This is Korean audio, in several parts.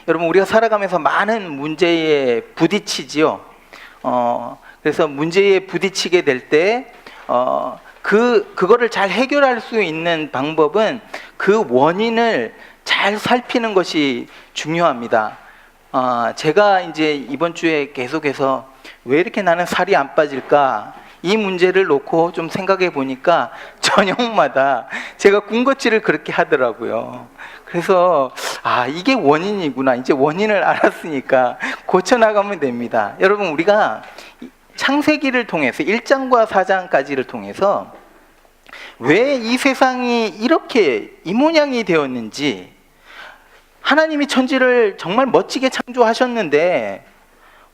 여러분, 우리가 살아가면서 많은 문제에 부딪히지요. 그래서 문제에 부딪히게 될 때, 그거를 잘 해결할 수 있는 방법은 그 원인을 잘 살피는 것이 중요합니다. 제가 이제 이번 주에 계속해서 왜 이렇게 나는 살이 안 빠질까? 이 문제를 놓고 좀 생각해 보니까 저녁마다 제가 군것질을 그렇게 하더라고요. 그래서 이게 원인이구나. 이제 원인을 알았으니까 고쳐나가면 됩니다. 여러분, 우리가 창세기를 통해서 1장과 4장까지를 통해서 왜 이 세상이 이렇게 이 모양이 되었는지, 하나님이 천지를 정말 멋지게 창조하셨는데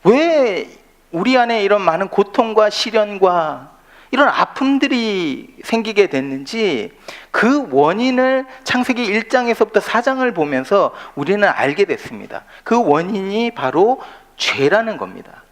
왜 우리 안에 이런 많은 고통과 시련과 이런 아픔들이 생기게 됐는지, 그 원인을 창세기 1장에서부터 4장을 보면서 우리는 알게 됐습니다. 그 원인이 바로 죄라는 겁니다.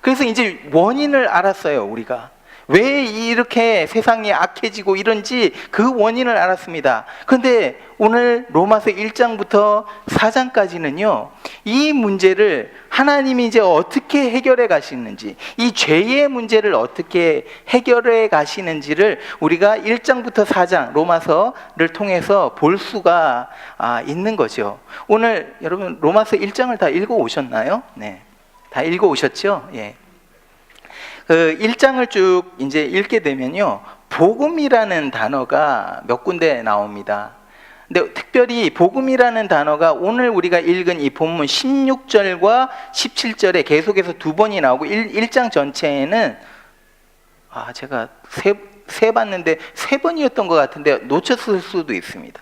그래서 이제 원인을 알았어요. 우리가 왜 이렇게 세상이 악해지고 이런지 그 원인을 알았습니다. 그런데 오늘 로마서 1장부터 4장까지는요, 이 문제를 하나님이 이제 어떻게 해결해 가시는지, 이 죄의 문제를 어떻게 해결해 가시는지를 우리가 1장부터 4장 로마서를 통해서 볼 수가 있는 거죠. 오늘 여러분 로마서 1장을 다 읽어 오셨나요? 네, 다 읽어 오셨죠? 예. 그 1장을 쭉 이제 읽게 되면요, 복음이라는 단어가 몇 군데 나옵니다. 근데 특별히 복음이라는 단어가 오늘 우리가 읽은 이 본문 16절과 17절에 계속해서 두 번이 나오고 1장 전체에는 제가 세 봤는데 3번이었던 것 같은데 놓쳤을 수도 있습니다.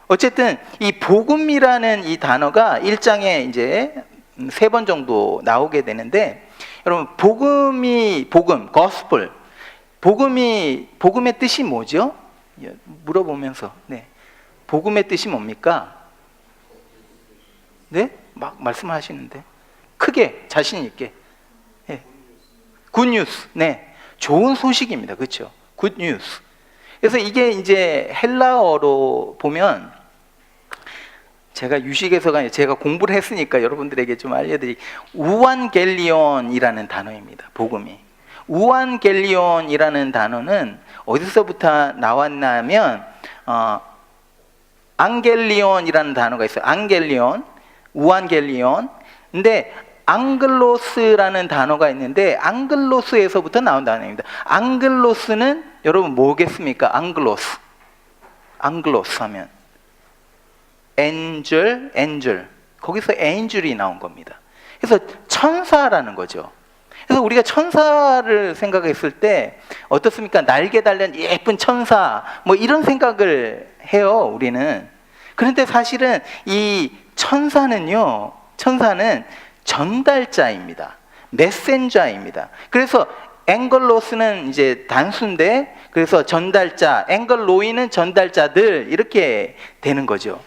어쨌든 이 복음이라는 이 단어가 1장에 이제 3번 정도 나오게 되는데, 여러분, 복음, gospel, 복음의 뜻이 뭐죠? 물어보면서, 네, 복음의 뜻이 뭡니까? 네, 막 말씀하시는데 크게 자신 있게, 네, good news, 네, 좋은 소식입니다, 그렇죠? good news. 그래서 이게 이제 헬라어로 보면, 제가 유식에서가 제가 공부를 했으니까 여러분들에게 좀 알려드릴게요. 우안겔리온이라는 단어입니다. 복음이. 우안겔리온이라는 단어는 어디서부터 나왔냐면 앙겔리온이라는 단어가 있어요. 앙겔리온, 우안겔리온. 근데 앙글로스라는 단어가 있는데 앙글로스에서부터 나온 단어입니다. 앙글로스는 여러분 뭐겠습니까? 앙글로스 하면 엔젤, 거기서 엔젤이 나온 겁니다. 그래서 천사라는 거죠. 그래서 우리가 천사를 생각했을 때 어떻습니까? 날개 달린 예쁜 천사, 뭐 이런 생각을 해요, 우리는. 그런데 사실은 이 천사는 전달자입니다. 메신저입니다. 그래서 앵글로스는 이제 단수인데, 그래서 전달자, 앵글로이는 전달자들, 이렇게 되는 거죠.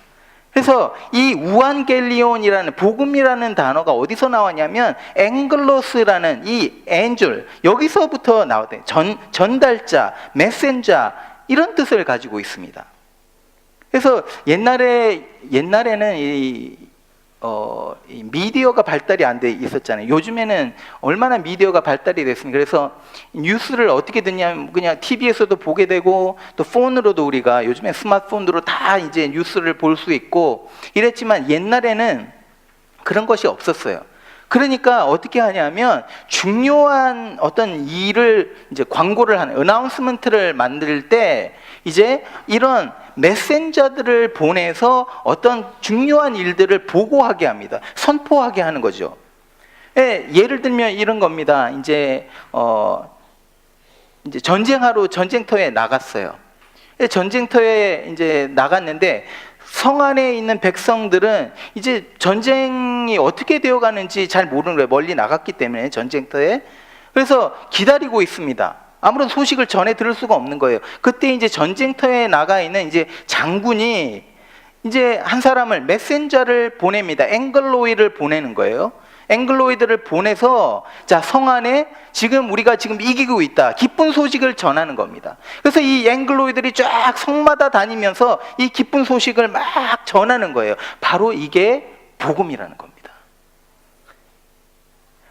그래서 이 우안겔리온이라는 복음이라는 단어가 어디서 나왔냐면 앵글로스라는 이 엔젤, 여기서부터 나왔대요. 전달자, 메신저, 이런 뜻을 가지고 있습니다. 그래서 옛날에는 이 미디어가 발달이 안 돼 있었잖아요. 요즘에는 얼마나 미디어가 발달이 됐습니까? 그래서 뉴스를 어떻게 듣냐면 그냥 TV에서도 보게 되고, 또 폰으로도 우리가 요즘에 스마트폰으로 다 이제 뉴스를 볼 수 있고 이랬지만, 옛날에는 그런 것이 없었어요. 그러니까 어떻게 하냐면 중요한 어떤 일을 이제 광고를 하는 어나운스먼트를 만들 때 이제 이런 메신저들을 보내서 어떤 중요한 일들을 보고하게 합니다. 선포하게 하는 거죠. 예를 들면 이런 겁니다. 이제 전쟁하러 전쟁터에 나갔어요. 전쟁터에 이제 나갔는데 성 안에 있는 백성들은 이제 전쟁이 어떻게 되어가는지 잘 모르는 거예요. 멀리 나갔기 때문에 전쟁터에. 그래서 기다리고 있습니다. 아무런 소식을 전해 들을 수가 없는 거예요. 그때 이제 전쟁터에 나가 있는 이제 장군이 이제 한 사람을 메신저를 보냅니다. 앵글로이를 보내는 거예요. 앵글로이드를 보내서 자, 성 안에 우리가 지금 이기고 있다, 기쁜 소식을 전하는 겁니다. 그래서 이 앵글로이들이 쫙 성마다 다니면서 이 기쁜 소식을 막 전하는 거예요. 바로 이게 복음이라는 겁니다.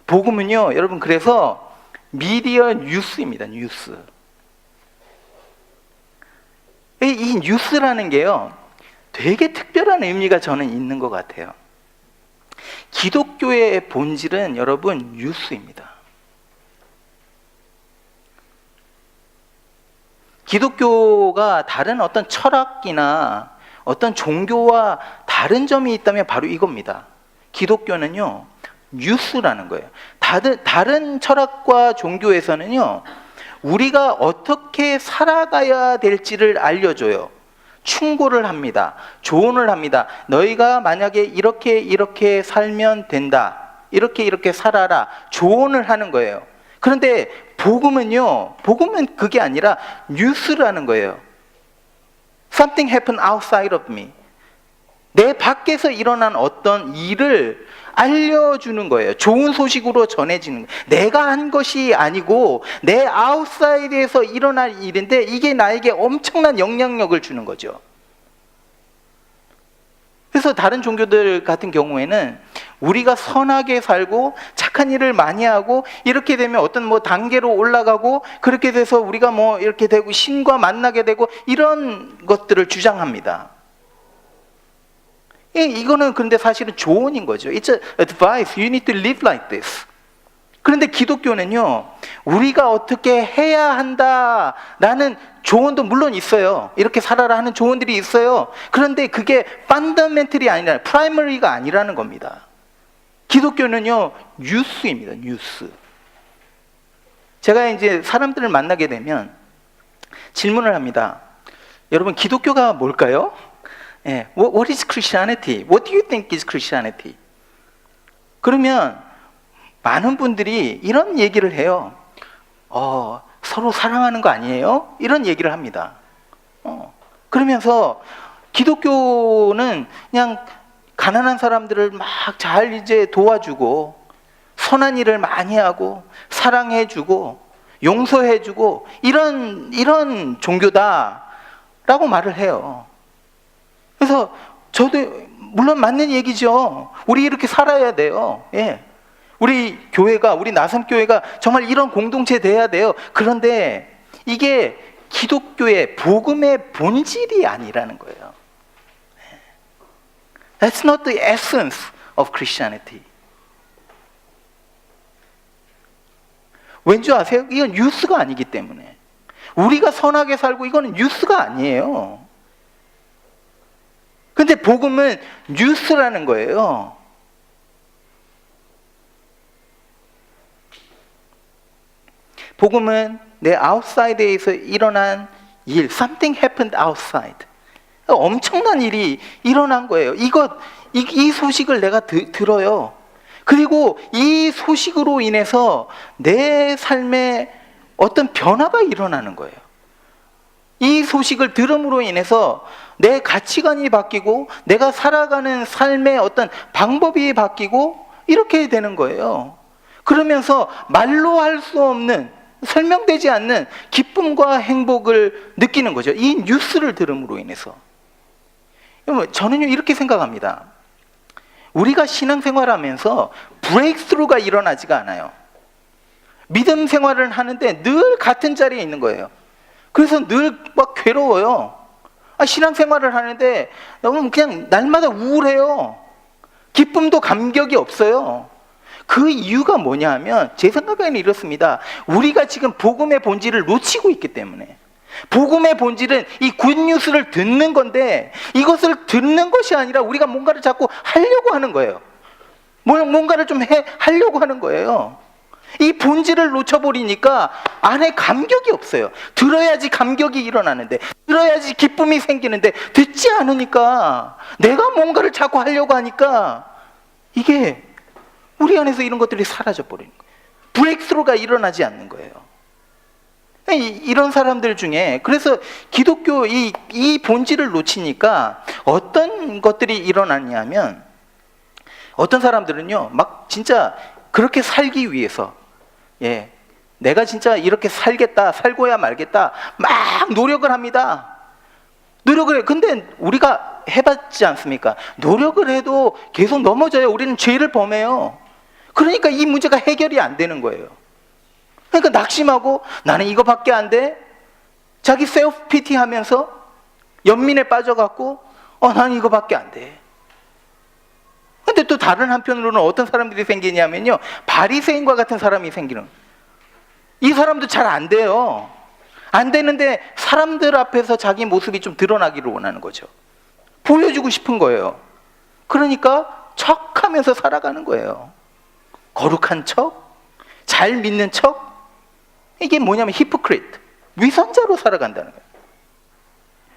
복음은요, 여러분, 그래서 미디어 뉴스입니다. 뉴스. 이 뉴스라는 게요, 되게 특별한 의미가 저는 있는 것 같아요. 기독교의 본질은 여러분 뉴스입니다. 기독교가 다른 어떤 철학이나 어떤 종교와 다른 점이 있다면 바로 이겁니다. 기독교는요, 뉴스라는 거예요. 다른 철학과 종교에서는요, 우리가 어떻게 살아가야 될지를 알려줘요. 충고를 합니다. 조언을 합니다. 너희가 만약에 이렇게 살면 된다. 이렇게 살아라. 조언을 하는 거예요. 그런데 복음은요, 복음은 그게 아니라 뉴스라는 거예요. Something happened outside of me. 내 밖에서 일어난 어떤 일을 알려주는 거예요. 좋은 소식으로 전해지는 거예요. 내가 한 것이 아니고 내 아웃사이드에서 일어날 일인데 이게 나에게 엄청난 영향력을 주는 거죠. 그래서 다른 종교들 같은 경우에는 우리가 선하게 살고 착한 일을 많이 하고 이렇게 되면 어떤 단계로 올라가고 그렇게 돼서 우리가 이렇게 되고 신과 만나게 되고 이런 것들을 주장합니다. 이거는 근데 사실은 조언인 거죠. It's an advice. You need to live like this. 그런데 기독교는요, 우리가 어떻게 해야 한다라는 조언도 물론 있어요. 이렇게 살아라 하는 조언들이 있어요. 그런데 그게 펀더멘털이 아니라, 프라이머리가 아니라는 겁니다. 기독교는요, 뉴스입니다. 뉴스. 제가 이제 사람들을 만나게 되면 질문을 합니다. 여러분, 기독교가 뭘까요? What is Christianity? What do you think is Christianity? 그러면 많은 분들이 이런 얘기를 해요. 서로 사랑하는 거 아니에요? 이런 얘기를 합니다. 그러면서 기독교는 그냥 가난한 사람들을 막 잘 이제 도와주고 선한 일을 많이 하고 사랑해주고 용서해주고 이런 종교다라고 말을 해요. 그래서 저도 물론 맞는 얘기죠. 우리 이렇게 살아야 돼요. 우리 교회가, 우리 나섬교회가 정말 이런 공동체 돼야 돼요. 그런데 이게 기독교의 복음의 본질이 아니라는 거예요. That's not the essence of Christianity. 왠지 아세요? 이건 뉴스가 아니기 때문에. 우리가 선하게 살고 이거는 뉴스가 아니에요. 근데 복음은 뉴스라는 거예요. 복음은 내 아웃사이드에서 일어난 일, something happened outside. 엄청난 일이 일어난 거예요. 이 소식을 내가 들어요. 그리고 이 소식으로 인해서 내 삶에 어떤 변화가 일어나는 거예요. 이 소식을 들음으로 인해서 내 가치관이 바뀌고 내가 살아가는 삶의 어떤 방법이 바뀌고 이렇게 되는 거예요. 그러면서 말로 할 수 없는, 설명되지 않는 기쁨과 행복을 느끼는 거죠. 이 뉴스를 들음으로 인해서. 저는요, 이렇게 생각합니다. 우리가 신앙생활하면서 브레이크스루가 일어나지가 않아요. 믿음 생활을 하는데 늘 같은 자리에 있는 거예요. 그래서 늘 막 괴로워요. 신앙생활을 하는데 너무 그냥 날마다 우울해요. 기쁨도 감격이 없어요. 그 이유가 뭐냐 하면 제 생각에는 이렇습니다. 우리가 지금 복음의 본질을 놓치고 있기 때문에. 복음의 본질은 이 굿뉴스를 듣는 건데 이것을 듣는 것이 아니라 우리가 뭔가를 자꾸 하려고 하는 거예요. 뭔가를 좀 하려고 하는 거예요. 이 본질을 놓쳐버리니까 안에 감격이 없어요. 들어야지 감격이 일어나는데, 들어야지 기쁨이 생기는데 듣지 않으니까 내가 뭔가를 자꾸 하려고 하니까 이게 우리 안에서 이런 것들이 사라져 버리는 거예요. 브레이크스루가 일어나지 않는 거예요. 이런 사람들 중에, 그래서 기독교 이 본질을 놓치니까 어떤 것들이 일어나냐면, 어떤 사람들은요 막 진짜 그렇게 살기 위해서, 내가 진짜 이렇게 살겠다, 살고야 말겠다 막 노력을 합니다. 노력을 해. 근데 우리가 해봤지 않습니까? 노력을 해도 계속 넘어져요. 우리는 죄를 범해요. 그러니까 이 문제가 해결이 안 되는 거예요. 그러니까 낙심하고 나는 이거밖에 안 돼. 자기 셀프 피티 하면서 연민에 빠져갖고 나는 이거밖에 안 돼. 근데 또 다른 한편으로는 어떤 사람들이 생기냐면요, 바리새인과 같은 사람이 생기는. 이 사람도 잘 안 돼요. 안 되는데 사람들 앞에서 자기 모습이 좀 드러나기를 원하는 거죠. 보여주고 싶은 거예요. 그러니까 척하면서 살아가는 거예요. 거룩한 척, 잘 믿는 척. 이게 뭐냐면 히포크리트, 위선자로 살아간다는 거예요.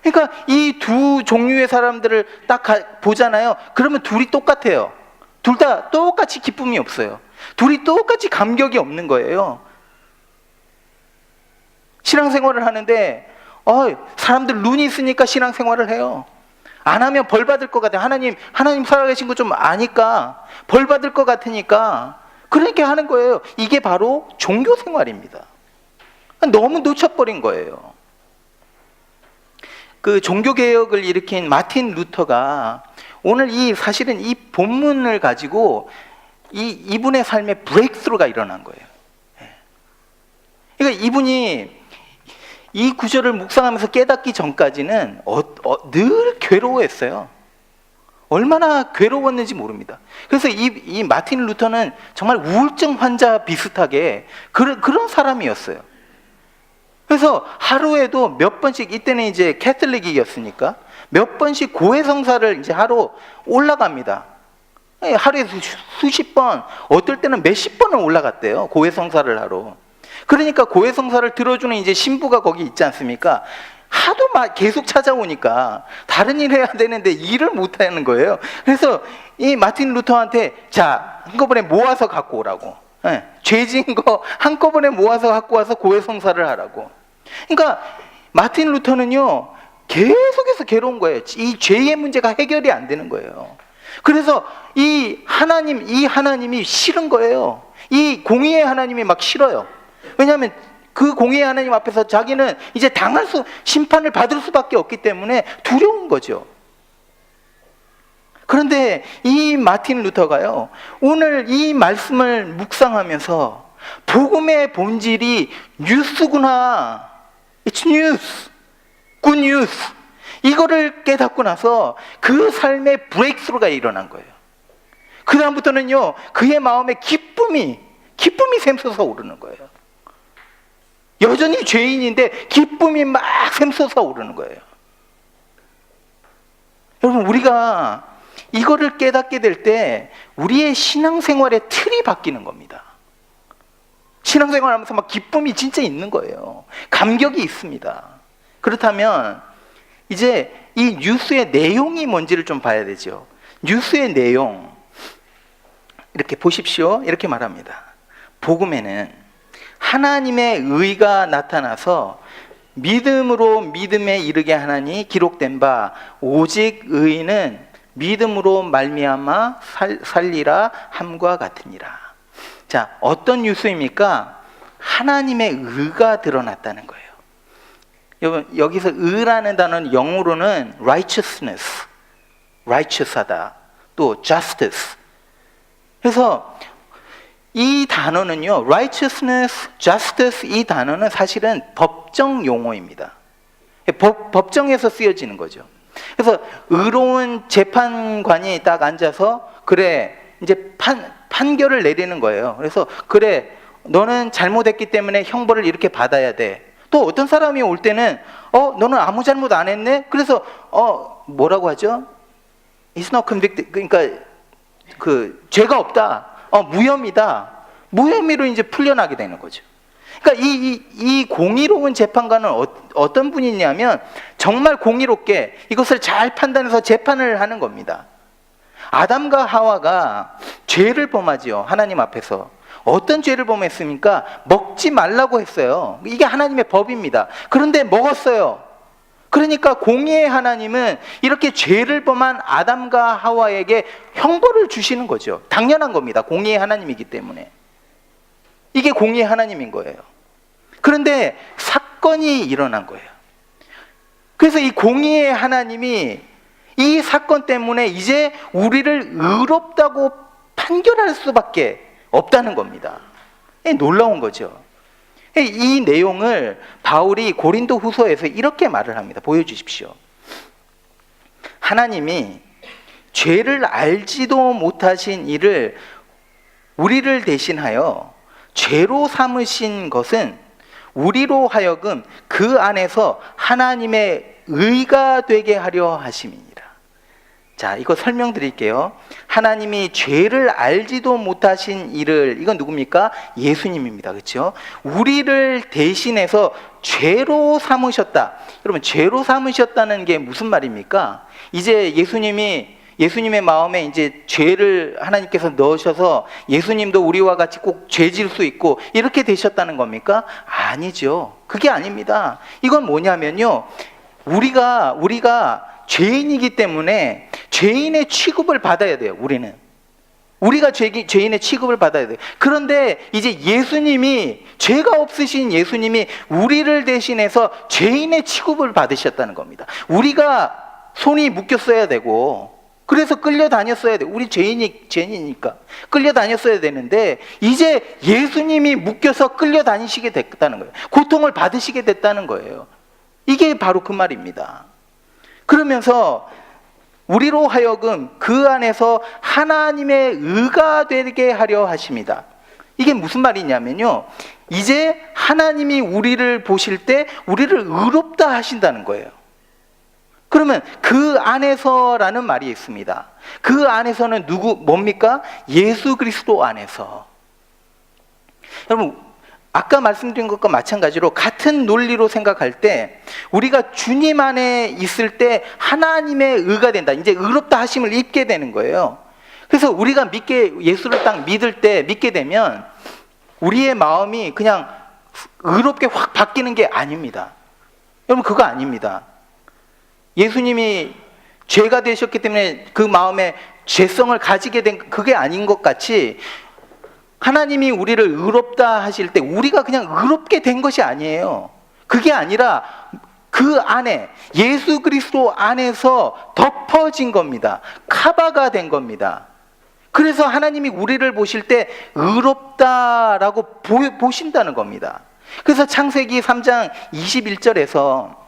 그러니까 이 두 종류의 사람들을 딱 보잖아요. 그러면 둘이 똑같아요. 둘 다 똑같이 기쁨이 없어요. 둘이 똑같이 감격이 없는 거예요. 신앙생활을 하는데 사람들 눈이 있으니까 신앙생활을 해요. 안 하면 벌 받을 것 같아요. 하나님 살아계신 거 좀 아니까 벌 받을 것 같으니까 그렇게 하는 거예요. 이게 바로 종교생활입니다. 너무 놓쳐버린 거예요. 그 종교개혁을 일으킨 마틴 루터가 오늘 사실은 이 본문을 가지고 이분의 삶에 브레이크스루가 일어난 거예요. 그러니까 이분이 이 구절을 묵상하면서 깨닫기 전까지는 늘 괴로워했어요. 얼마나 괴로웠는지 모릅니다. 그래서 이 마틴 루터는 정말 우울증 환자 비슷하게 그런 사람이었어요. 그래서 하루에도 몇 번씩, 이때는 이제 캐톨릭이었으니까 몇 번씩 고해성사를 이제 하루 올라갑니다. 하루에 수십 번, 어떨 때는 몇십 번을 올라갔대요. 고해성사를 하러. 그러니까 고해성사를 들어주는 이제 신부가 거기 있지 않습니까? 하도 계속 찾아오니까 다른 일 해야 되는데 일을 못 하는 거예요. 그래서 이 마틴 루터한테 자, 한꺼번에 모아서 갖고 오라고. 죄 지은 거 한꺼번에 모아서 갖고 와서 고해성사를 하라고. 그러니까 마틴 루터는요, 계속해서 괴로운 거예요. 이 죄의 문제가 해결이 안 되는 거예요. 그래서 이 하나님이 싫은 거예요. 이 공의의 하나님이 막 싫어요. 왜냐하면 그 공의의 하나님 앞에서 자기는 이제 심판을 받을 수밖에 없기 때문에 두려운 거죠. 그런데 이 마틴 루터가요, 오늘 이 말씀을 묵상하면서 복음의 본질이 뉴스구나, It's news, good news, 이거를 깨닫고 나서 그 삶의 브레이크스루가 일어난 거예요. 그 다음부터는요, 그의 마음에 기쁨이 샘솟아 오르는 거예요. 여전히 죄인인데 기쁨이 막 샘솟아 오르는 거예요. 여러분, 우리가 이거를 깨닫게 될 때 우리의 신앙생활의 틀이 바뀌는 겁니다. 신앙생활하면서 막 기쁨이 진짜 있는 거예요. 감격이 있습니다. 그렇다면 이제 이 뉴스의 내용이 뭔지를 좀 봐야 되죠. 뉴스의 내용, 이렇게 보십시오. 이렇게 말합니다. 복음에는 하나님의 의가 나타나서 믿음으로 믿음에 이르게 하나니 기록된 바 오직 의인은 믿음으로 말미암아 살리라 함과 같으니라. 자, 어떤 뉴스입니까? 하나님의 의가 드러났다는 거예요. 여러분, 여기서 의라는 단어는 영어로는 righteousness, righteous하다, 또 justice. 그래서 이 단어는요, righteousness, justice, 이 단어는 사실은 법정 용어입니다. 법정에서 쓰여지는 거죠. 그래서 의로운 재판관이 딱 앉아서 그래, 이제 판결을 내리는 거예요. 그래서 그래, 너는 잘못했기 때문에 형벌을 이렇게 받아야 돼. 또 어떤 사람이 올 때는 너는 아무 잘못 안 했네? 그래서 뭐라고 하죠? It's not convicted. 그러니까 죄가 없다. 무혐의다. 무혐의로 이제 풀려나게 되는 거죠. 그러니까 이 공의로운 재판관은 어떤 분이냐면 정말 공의롭게 이것을 잘 판단해서 재판을 하는 겁니다. 아담과 하와가 죄를 범하지요. 하나님 앞에서. 어떤 죄를 범했습니까? 먹지 말라고 했어요. 이게 하나님의 법입니다. 그런데 먹었어요. 그러니까 공의의 하나님은 이렇게 죄를 범한 아담과 하와에게 형벌을 주시는 거죠. 당연한 겁니다. 공의의 하나님이기 때문에. 이게 공의의 하나님인 거예요. 그런데 사건이 일어난 거예요. 그래서 이 공의의 하나님이 이 사건 때문에 이제 우리를 의롭다고 판결할 수밖에 없다는 겁니다. 놀라운 거죠. 이 내용을 바울이 고린도 후서에서 이렇게 말을 합니다. 보여주십시오. 하나님이 죄를 알지도 못하신 이를 우리를 대신하여 죄로 삼으신 것은 우리로 하여금 그 안에서 하나님의 의가 되게 하려 하심이니라. 자, 이거 설명드릴게요. 하나님이 죄를 알지도 못하신 이를, 이건 누굽니까? 예수님입니다. 그렇죠? 우리를 대신해서 죄로 삼으셨다. 여러분, 죄로 삼으셨다는 게 무슨 말입니까? 이제 예수님의 마음에 이제 죄를 하나님께서 넣으셔서 예수님도 우리와 같이 꼭 죄질 수 있고 이렇게 되셨다는 겁니까? 아니죠. 그게 아닙니다. 이건 뭐냐면요, 우리가 죄인이기 때문에 죄인의 취급을 받아야 돼요. 우리가 죄인의 취급을 받아야 돼요. 그런데 이제 죄가 없으신 예수님이 우리를 대신해서 죄인의 취급을 받으셨다는 겁니다. 우리가 손이 묶였어야 되고, 그래서 끌려다녔어야 돼. 우리 죄인이니까 끌려다녔어야 되는데, 이제 예수님이 묶여서 끌려다니시게 됐다는 거예요. 고통을 받으시게 됐다는 거예요. 이게 바로 그 말입니다. 그러면서 우리로 하여금 그 안에서 하나님의 의가 되게 하려 하십니다. 이게 무슨 말이냐면요, 이제 하나님이 우리를 보실 때 우리를 의롭다 하신다는 거예요. 그러면 그 안에서라는 말이 있습니다. 그 안에서는 뭡니까? 예수 그리스도 안에서. 여러분, 아까 말씀드린 것과 마찬가지로 같은 논리로 생각할 때, 우리가 주님 안에 있을 때 하나님의 의가 된다. 이제 의롭다 하심을 입게 되는 거예요. 그래서 우리가 예수를 딱 믿게 되면 우리의 마음이 그냥 의롭게 확 바뀌는 게 아닙니다. 여러분, 그거 아닙니다. 예수님이 죄가 되셨기 때문에 그 마음에 죄성을 가지게 된 그게 아닌 것 같이, 하나님이 우리를 의롭다 하실 때 우리가 그냥 의롭게 된 것이 아니에요. 그게 아니라 그 안에, 예수 그리스도 안에서 덮어진 겁니다. 카바가 된 겁니다. 그래서 하나님이 우리를 보실 때 의롭다라고 보신다는 겁니다. 그래서 창세기 3장 21절에서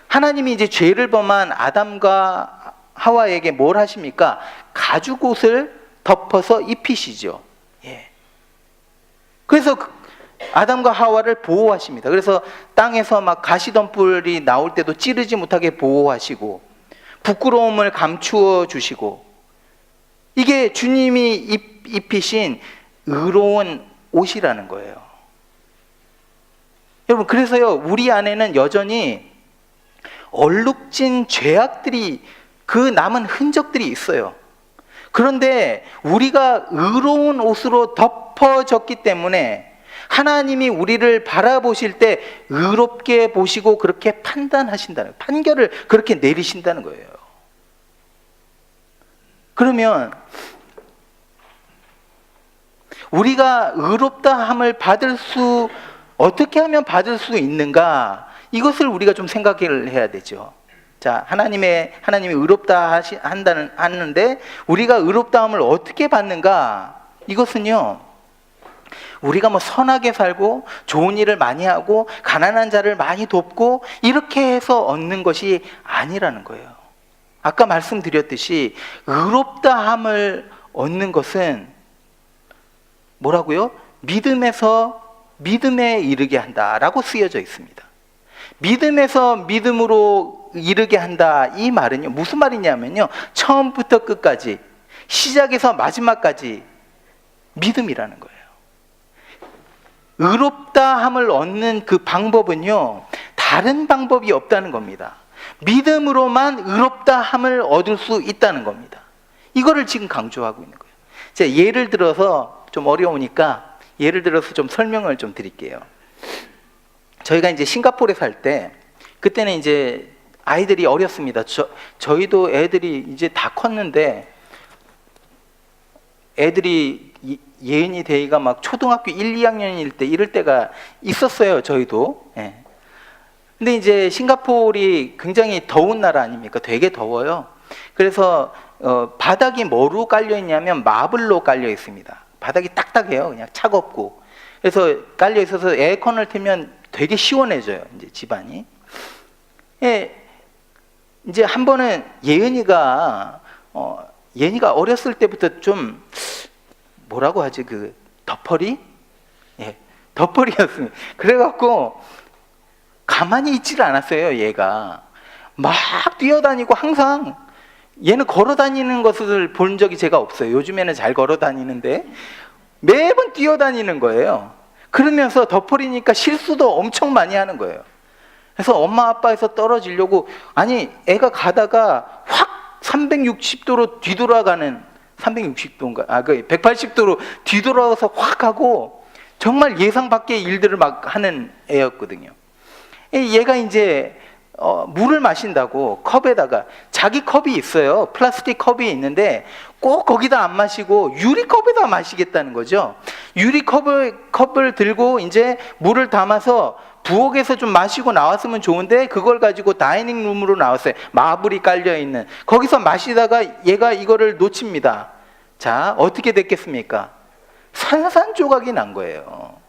하나님이 이제 죄를 범한 아담과 하와에게 뭘 하십니까? 가죽옷을 덮어서 입히시죠. 예. 그래서 아담과 하와를 보호하십니다. 그래서 땅에서 막 가시덤불이 나올 때도 찌르지 못하게 보호하시고, 부끄러움을 감추어 주시고, 이게 주님이 입히신 의로운 옷이라는 거예요. 여러분, 그래서요, 우리 안에는 여전히 얼룩진 죄악들이, 그 남은 흔적들이 있어요. 그런데 우리가 의로운 옷으로 덮어졌기 때문에 하나님이 우리를 바라보실 때 의롭게 보시고 그렇게 판단하신다는, 판결을 그렇게 내리신다는 거예요. 그러면 우리가 의롭다함을 어떻게 하면 받을 수 있는가, 이것을 우리가 좀 생각을 해야 되죠. 자, 하나님이 의롭다 하는데 우리가 의롭다함을 어떻게 받는가? 이것은요, 우리가 뭐 선하게 살고 좋은 일을 많이 하고 가난한 자를 많이 돕고 이렇게 해서 얻는 것이 아니라는 거예요. 아까 말씀드렸듯이 의롭다함을 얻는 것은 뭐라고요? 믿음에 이르게 한다라고 쓰여져 있습니다. 믿음에서 믿음으로 이르게 한다, 이 말은요, 무슨 말이냐면요, 처음부터 끝까지, 시작에서 마지막까지 믿음이라는 거예요. 의롭다함을 얻는 그 방법은요, 다른 방법이 없다는 겁니다. 믿음으로만 의롭다함을 얻을 수 있다는 겁니다. 이거를 지금 강조하고 있는 거예요. 제가 예를 들어서, 좀 어려우니까 예를 들어서 좀 설명을 좀 드릴게요. 저희가 이제 싱가포르에 살 때, 그때는 이제 아이들이 어렸습니다. 저희도 애들이 이제 다 컸는데, 애들이 예은이 대희가 막 초등학교 1, 2학년일 때 이럴 때가 있었어요. 저희도. 예. 근데 이제 싱가포르이 굉장히 더운 나라 아닙니까? 되게 더워요. 그래서 바닥이 뭐로 깔려 있냐면 마블로 깔려 있습니다. 바닥이 딱딱해요. 그냥 차갑고. 그래서 깔려 있어서 에어컨을 틀면 되게 시원해져요. 이제 집안이. 예, 이제 한 번은 예은이가 어렸을 때부터 좀 뭐라고 하지, 그 덮어리? 예, 덮어리였습니다. 그래갖고 가만히 있지를 않았어요. 얘가 막 뛰어다니고, 항상 얘는 걸어 다니는 것을 본 적이 제가 없어요. 요즘에는 잘 걸어 다니는데 매번 뛰어다니는 거예요. 그러면서 덮어리니까 실수도 엄청 많이 하는 거예요. 그래서 엄마 아빠에서 떨어지려고, 아니 애가 가다가 확 360도로 뒤돌아가는, 360도인가? 그 180도로 뒤돌아서 확 하고, 정말 예상 밖의 일들을 막 하는 애였거든요. 얘가 이제 물을 마신다고 컵에다가, 자기 컵이 있어요. 플라스틱 컵이 있는데 꼭 거기다 안 마시고 유리컵에다 마시겠다는 거죠. 유리컵을 들고 이제 물을 담아서 부엌에서 좀 마시고 나왔으면 좋은데, 그걸 가지고 다이닝 룸으로 나왔어요. 마블이 깔려 있는 거기서 마시다가 얘가 이거를 놓칩니다. 자, 어떻게 됐겠습니까? 산산조각이 난 거예요.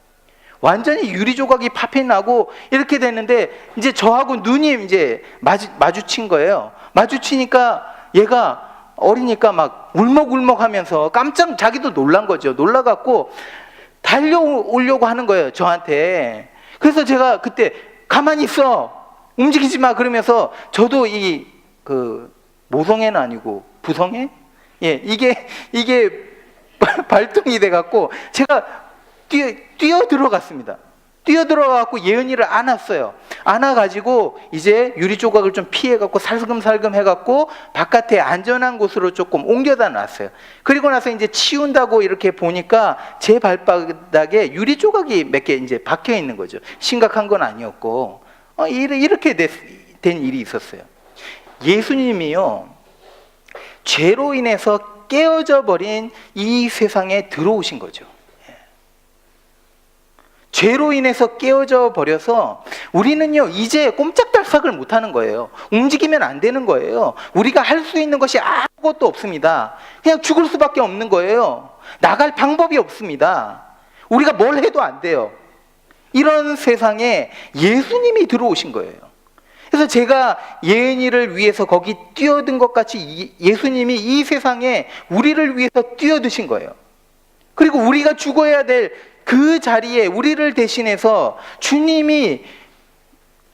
완전히 유리 조각이 파편이 나고 이렇게 됐는데, 이제 저하고 눈이 이제 마주친 거예요. 마주치니까 얘가 어리니까 막 울먹울먹하면서 깜짝, 자기도 놀란 거죠. 놀라갖고 달려오려고 하는 거예요, 저한테. 그래서 제가 그때 가만히 있어, 움직이지 마 그러면서, 저도 모성애는 아니고 부성애? 예, 이게 발동이 돼갖고 제가 뛰어 들어갔습니다. 뛰어 들어가갖고 예은이를 안았어요. 안아가지고 이제 유리 조각을 좀 피해갖고 살금살금 해갖고 바깥에 안전한 곳으로 조금 옮겨다 놨어요. 그리고 나서 이제 치운다고 이렇게 보니까 제 발바닥에 유리 조각이 몇 개 이제 박혀 있는 거죠. 심각한 건 아니었고, 이렇게 된 일이 있었어요. 예수님이요, 죄로 인해서 깨어져 버린 이 세상에 들어오신 거죠. 죄로 인해서 깨어져 버려서 우리는요, 이제 꼼짝달싹을 못하는 거예요. 움직이면 안 되는 거예요. 우리가 할 수 있는 것이 아무것도 없습니다. 그냥 죽을 수밖에 없는 거예요. 나갈 방법이 없습니다. 우리가 뭘 해도 안 돼요. 이런 세상에 예수님이 들어오신 거예요. 그래서 제가 예은이를 위해서 거기 뛰어든 것 같이 예수님이 이 세상에 우리를 위해서 뛰어드신 거예요. 그리고 우리가 죽어야 될 그 자리에 우리를 대신해서 주님이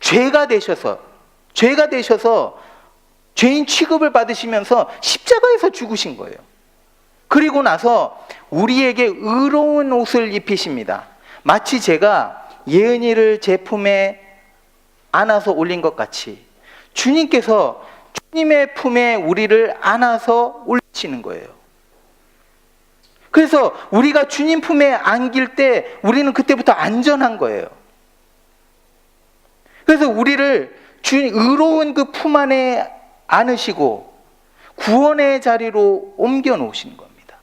죄가 되셔서 죄인 취급을 받으시면서 십자가에서 죽으신 거예요. 그리고 나서 우리에게 의로운 옷을 입히십니다. 마치 제가 예은이를 제 품에 안아서 올린 것 같이 주님께서 주님의 품에 우리를 안아서 올리시는 거예요. 그래서 우리가 주님 품에 안길 때 우리는 그때부터 안전한 거예요. 그래서 우리를 주님 의로운 그 품 안에 안으시고 구원의 자리로 옮겨 놓으시는 겁니다.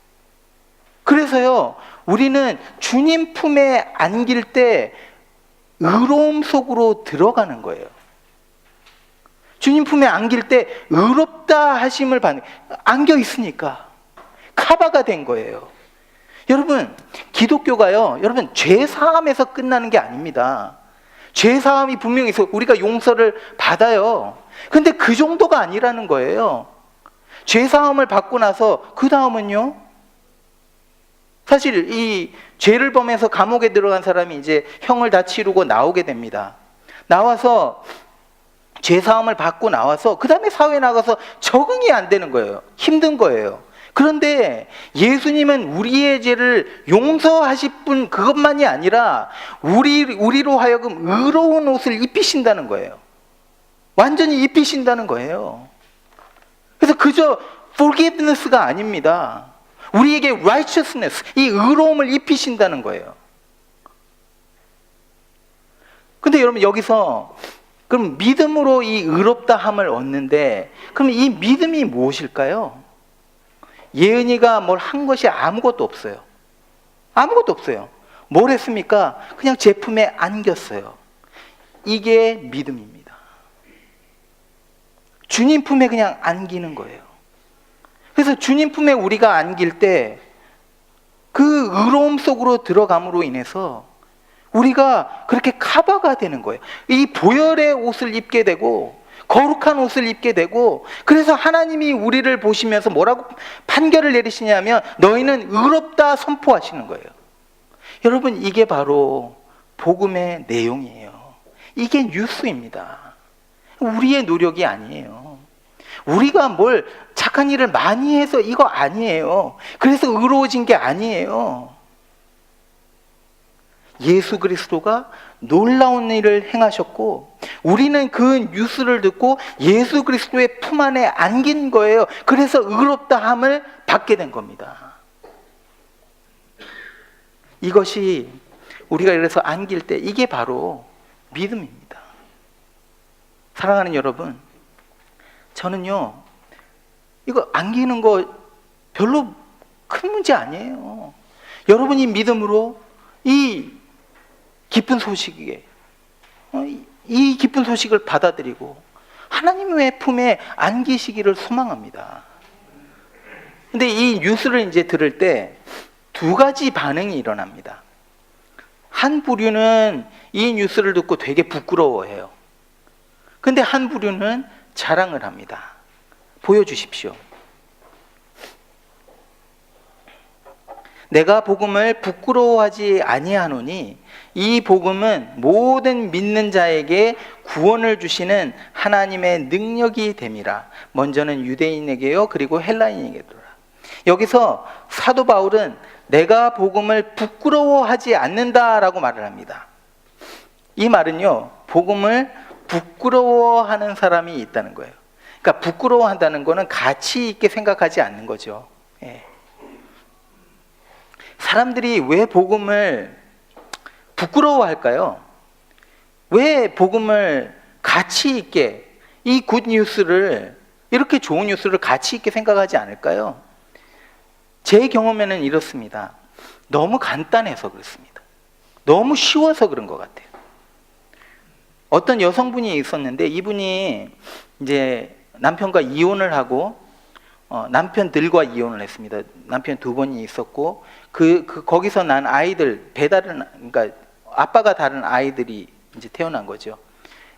그래서요, 우리는 주님 품에 안길 때 의로움 속으로 들어가는 거예요. 주님 품에 안길 때 의롭다 하심을 받는, 안겨 있으니까 카바가 된 거예요. 여러분, 기독교가요, 여러분, 죄 사함에서 끝나는 게 아닙니다. 죄 사함이 분명히 있어. 우리가 용서를 받아요. 근데 그 정도가 아니라는 거예요. 죄 사함을 받고 나서 그 다음은요, 사실 이 죄를 범해서 감옥에 들어간 사람이 이제 형을 다 치르고 나오게 됩니다. 나와서 죄 사함을 받고 나와서 그 다음에 사회에 나가서 적응이 안 되는 거예요. 힘든 거예요. 그런데 예수님은 우리의 죄를 용서하실 분, 그것만이 아니라 우리로 하여금 의로운 옷을 입히신다는 거예요. 완전히 입히신다는 거예요. 그래서 그저 forgiveness가 아닙니다. 우리에게 righteousness, 이 의로움을 입히신다는 거예요. 근데 여러분, 여기서 그럼 믿음으로 이 의롭다함을 얻는데, 그럼 이 믿음이 무엇일까요? 예은이가 뭘 한 것이 아무것도 없어요. 아무것도 없어요. 뭘 했습니까? 그냥 제품에 안겼어요. 이게 믿음입니다. 주님 품에 그냥 안기는 거예요. 그래서 주님 품에 우리가 안길 때 그 의로움 속으로 들어감으로 인해서 우리가 그렇게 커버가 되는 거예요. 이 보혈의 옷을 입게 되고 거룩한 옷을 입게 되고, 그래서 하나님이 우리를 보시면서 뭐라고 판결을 내리시냐면 너희는 의롭다 선포하시는 거예요. 여러분, 이게 바로 복음의 내용이에요. 이게 뉴스입니다. 우리의 노력이 아니에요. 우리가 뭘 착한 일을 많이 해서 이거 아니에요. 그래서 의로워진 게 아니에요. 예수 그리스도가 놀라운 일을 행하셨고 우리는 그 뉴스를 듣고 예수 그리스도의 품 안에 안긴 거예요. 그래서 의롭다함을 받게 된 겁니다. 이것이 우리가 그래서 안길 때 이게 바로 믿음입니다. 사랑하는 여러분, 저는요 이거 안기는 거 별로 큰 문제 아니에요. 여러분이 믿음으로 이 기쁜 소식에 이 기쁜 소식을 받아들이고 하나님의 품에 안기시기를 소망합니다. 근데 이 뉴스를 이제 들을 때 두 가지 반응이 일어납니다. 한 부류는 이 뉴스를 듣고 되게 부끄러워해요. 근데 한 부류는 자랑을 합니다. 보여주십시오. 내가 복음을 부끄러워하지 아니하노니 이 복음은 모든 믿는 자에게 구원을 주시는 하나님의 능력이 됨이라. 먼저는 유대인에게요 그리고 헬라인에게도라. 여기서 사도 바울은 내가 복음을 부끄러워하지 않는다라고 말을 합니다. 이 말은요 복음을 부끄러워하는 사람이 있다는 거예요. 그러니까 부끄러워한다는 거는 가치 있게 생각하지 않는 거죠. 예. 사람들이 왜 복음을 부끄러워할까요? 왜 복음을 가치 있게, 이 굿뉴스를, 이렇게 좋은 뉴스를 가치 있게 생각하지 않을까요? 제 경험에는 이렇습니다. 너무 간단해서 그렇습니다. 너무 쉬워서 그런 것 같아요. 어떤 여성분이 있었는데 이분이 이제 남편과 이혼을 하고 남편들과 이혼을 했습니다. 남편 두 번이 있었고 거기서 난 아이들 그러니까 아빠가 다른 아이들이 이제 태어난 거죠.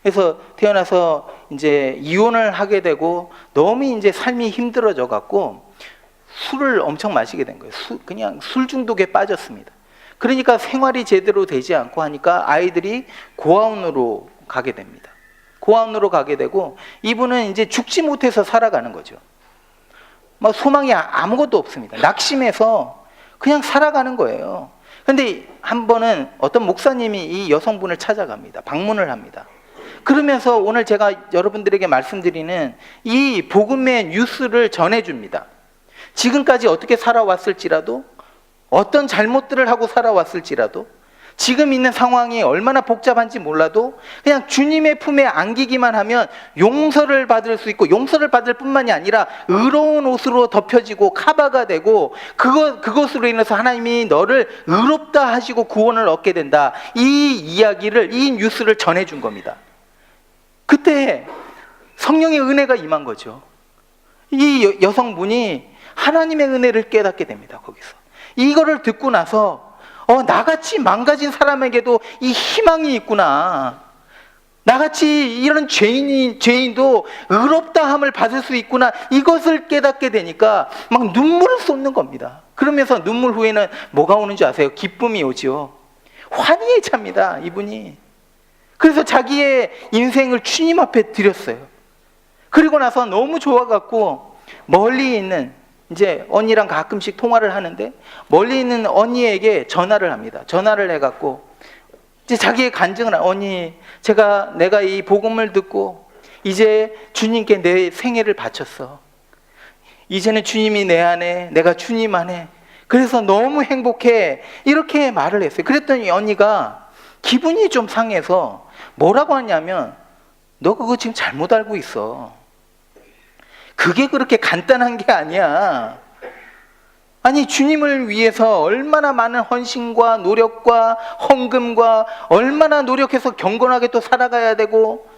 그래서 태어나서 이제 이혼을 하게 되고 너무 이제 삶이 힘들어져 갖고 술을 엄청 마시게 된 거예요. 그냥 술 중독에 빠졌습니다. 그러니까 생활이 제대로 되지 않고 하니까 아이들이 고아원으로 가게 됩니다. 고아원으로 가게 되고 이분은 이제 죽지 못해서 살아가는 거죠. 막 소망이 아무것도 없습니다. 낙심해서 그냥 살아가는 거예요. 그런데 한 번은 어떤 목사님이 이 여성분을 찾아갑니다. 방문을 합니다. 그러면서 오늘 제가 여러분들에게 말씀드리는 이 복음의 뉴스를 전해줍니다. 지금까지 어떻게 살아왔을지라도, 어떤 잘못들을 하고 살아왔을지라도, 지금 있는 상황이 얼마나 복잡한지 몰라도 그냥 주님의 품에 안기기만 하면 용서를 받을 수 있고, 용서를 받을 뿐만이 아니라 의로운 옷으로 덮여지고 카바가 되고 그것으로 인해서 하나님이 너를 의롭다 하시고 구원을 얻게 된다. 이 이야기를, 이 뉴스를 전해준 겁니다. 그때 성령의 은혜가 임한 거죠. 이 여성분이 하나님의 은혜를 깨닫게 됩니다. 거기서 이거를 듣고 나서 나같이 망가진 사람에게도 이 희망이 있구나. 나같이 이런 죄인도 의롭다함을 받을 수 있구나. 이것을 깨닫게 되니까 막 눈물을 쏟는 겁니다. 그러면서 눈물 후에는 뭐가 오는 줄 아세요? 기쁨이 오죠. 환희에 찹니다, 이분이. 그래서 자기의 인생을 주님 앞에 드렸어요. 그리고 나서 너무 좋아갖고 멀리 있는 이제 언니랑 가끔씩 통화를 하는데 멀리 있는 언니에게 전화를 합니다. 전화를 해갖고 이제 자기의 간증을 언니, 내가 이 복음을 듣고 이제 주님께 내 생애를 바쳤어. 이제는 주님이 내 안에, 내가 주님 안에. 그래서 너무 행복해. 이렇게 말을 했어요. 그랬더니 언니가 기분이 좀 상해서 뭐라고 하냐면 너 그거 지금 잘못 알고 있어. 그게 그렇게 간단한 게 아니야. 아니, 주님을 위해서 얼마나 많은 헌신과 노력과 헌금과 얼마나 노력해서 경건하게 또 살아가야 되고,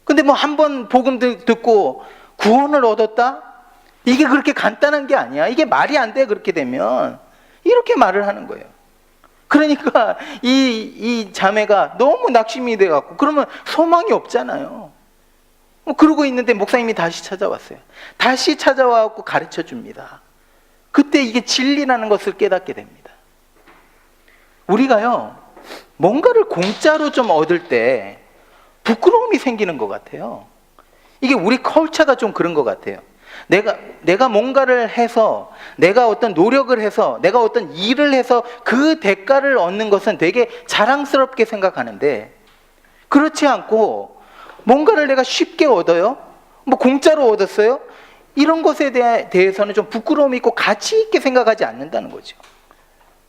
근데 뭐 한 번 복음 듣고 구원을 얻었다? 이게 그렇게 간단한 게 아니야. 이게 말이 안 돼. 그렇게 되면 이렇게 말을 하는 거예요. 그러니까 이 자매가 너무 낙심이 돼갖고, 그러면 소망이 없잖아요. 그러고 있는데 목사님이 다시 찾아왔어요. 다시 찾아와갖고 가르쳐 줍니다. 그때 이게 진리라는 것을 깨닫게 됩니다. 우리가요, 뭔가를 공짜로 좀 얻을 때 부끄러움이 생기는 것 같아요. 이게 우리 컬처가 좀 그런 것 같아요. 내가 뭔가를 해서, 내가 어떤 노력을 해서, 내가 어떤 일을 해서 그 대가를 얻는 것은 되게 자랑스럽게 생각하는데, 그렇지 않고 뭔가를 내가 쉽게 얻어요? 뭐 공짜로 얻었어요? 이런 것에 대해서는 좀 부끄러움이 있고 가치 있게 생각하지 않는다는 거죠.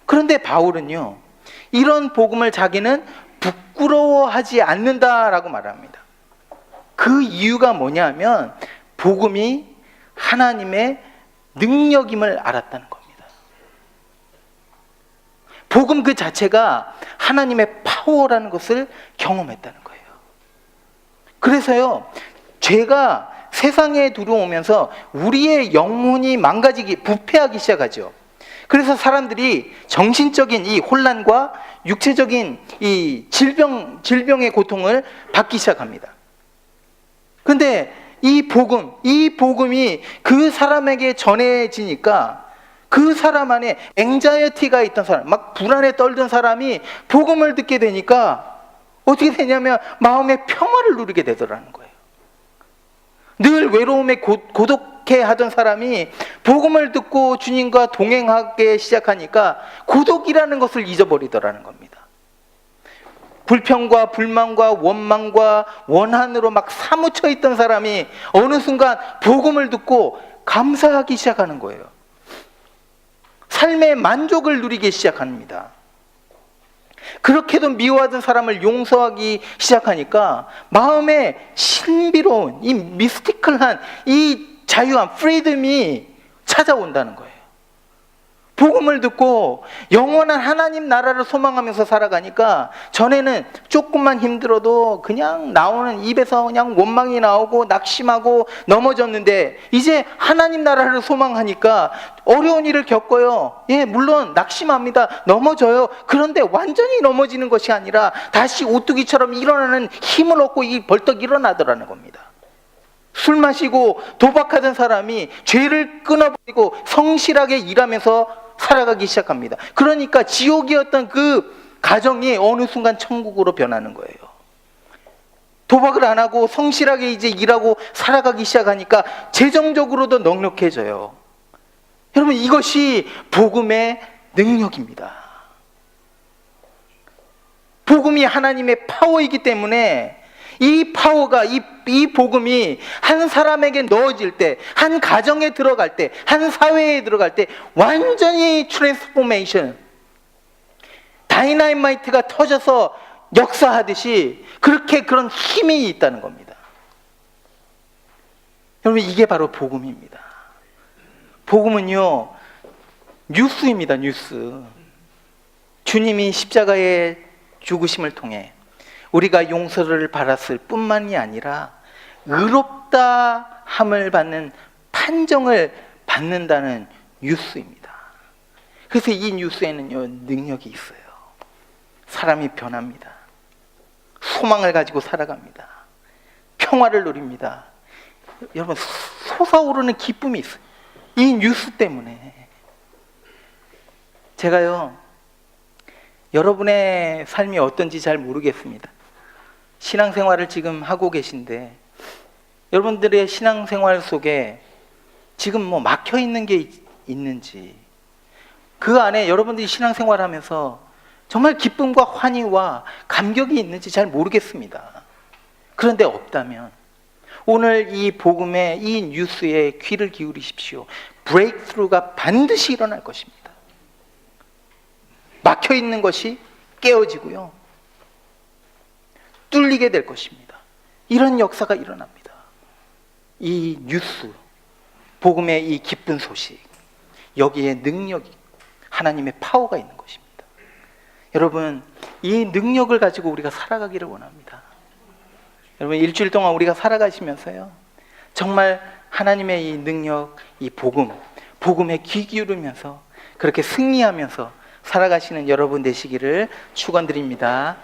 그런데 바울은요, 이런 복음을 자기는 부끄러워하지 않는다라고 말합니다. 그 이유가 뭐냐면 복음이 하나님의 능력임을 알았다는 겁니다. 복음 그 자체가 하나님의 파워라는 것을 경험했다는 거예요. 그래서요, 죄가 세상에 들어오면서 우리의 영혼이 망가지기, 부패하기 시작하죠. 그래서 사람들이 정신적인 이 혼란과 육체적인 이 질병의 고통을 받기 시작합니다. 근데 이 복음이 그 사람에게 전해지니까 그 사람 안에 앵자이어티가 있던 사람, 막 불안에 떨던 사람이 복음을 듣게 되니까 어떻게 되냐면 마음의 평화를 누리게 되더라는 거예요. 늘 외로움에 고독해 하던 사람이 복음을 듣고 주님과 동행하기 시작하니까 고독이라는 것을 잊어버리더라는 겁니다. 불평과 불만과 원망과 원한으로 막 사무쳐 있던 사람이 어느 순간 복음을 듣고 감사하기 시작하는 거예요. 삶의 만족을 누리기 시작합니다. 그렇게도 미워하던 사람을 용서하기 시작하니까 마음에 신비로운 이 미스티컬한 이 자유함, 프리덤이 찾아온다는 거예요. 복음을 듣고 영원한 하나님 나라를 소망하면서 살아가니까 전에는 조금만 힘들어도 그냥 나오는 입에서 그냥 원망이 나오고 낙심하고 넘어졌는데, 이제 하나님 나라를 소망하니까 어려운 일을 겪어요. 예, 물론 낙심합니다. 넘어져요. 그런데 완전히 넘어지는 것이 아니라 다시 오뚜기처럼 일어나는 힘을 얻고 벌떡 일어나더라는 겁니다. 술 마시고 도박하던 사람이 죄를 끊어버리고 성실하게 일하면서 살아가기 시작합니다. 그러니까 지옥이었던 그 가정이 어느 순간 천국으로 변하는 거예요. 도박을 안 하고 성실하게 이제 일하고 살아가기 시작하니까 재정적으로도 넉넉해져요. 여러분, 이것이 복음의 능력입니다. 복음이 하나님의 파워이기 때문에 이 파워가, 이 복음이 한 사람에게 넣어질 때, 한 가정에 들어갈 때, 한 사회에 들어갈 때 완전히 트랜스포메이션, 다이나마이트가 터져서 역사하듯이 그렇게 그런 힘이 있다는 겁니다. 여러분, 이게 바로 복음입니다. 복음은요, 뉴스입니다. 뉴스. 주님이 십자가의 죽으심을 통해 우리가 용서를 받았을 뿐만이 아니라 의롭다 함을 받는 판정을 받는다는 뉴스입니다. 그래서 이 뉴스에는요, 능력이 있어요. 사람이 변합니다. 소망을 가지고 살아갑니다. 평화를 누립니다. 여러분, 솟아오르는 기쁨이 있어요. 이 뉴스 때문에. 제가요, 여러분의 삶이 어떤지 잘 모르겠습니다. 신앙생활을 지금 하고 계신데 여러분들의 신앙생활 속에 지금 뭐 막혀 있는 게 있는지, 그 안에 여러분들이 신앙생활하면서 정말 기쁨과 환희와 감격이 있는지 잘 모르겠습니다. 그런데 없다면 오늘 이 복음의 이 뉴스에 귀를 기울이십시오. 브레이크스루가 반드시 일어날 것입니다. 막혀 있는 것이 깨어지고요, 뚫리게 될 것입니다. 이런 역사가 일어납니다. 이 뉴스, 복음의 이 기쁜 소식, 여기에 능력이, 하나님의 파워가 있는 것입니다. 여러분, 이 능력을 가지고 우리가 살아가기를 원합니다. 여러분, 일주일 동안 우리가 살아가시면서요, 정말 하나님의 이 능력, 이 복음에 귀 기울이면서 그렇게 승리하면서 살아가시는 여러분 되시기를 축원드립니다.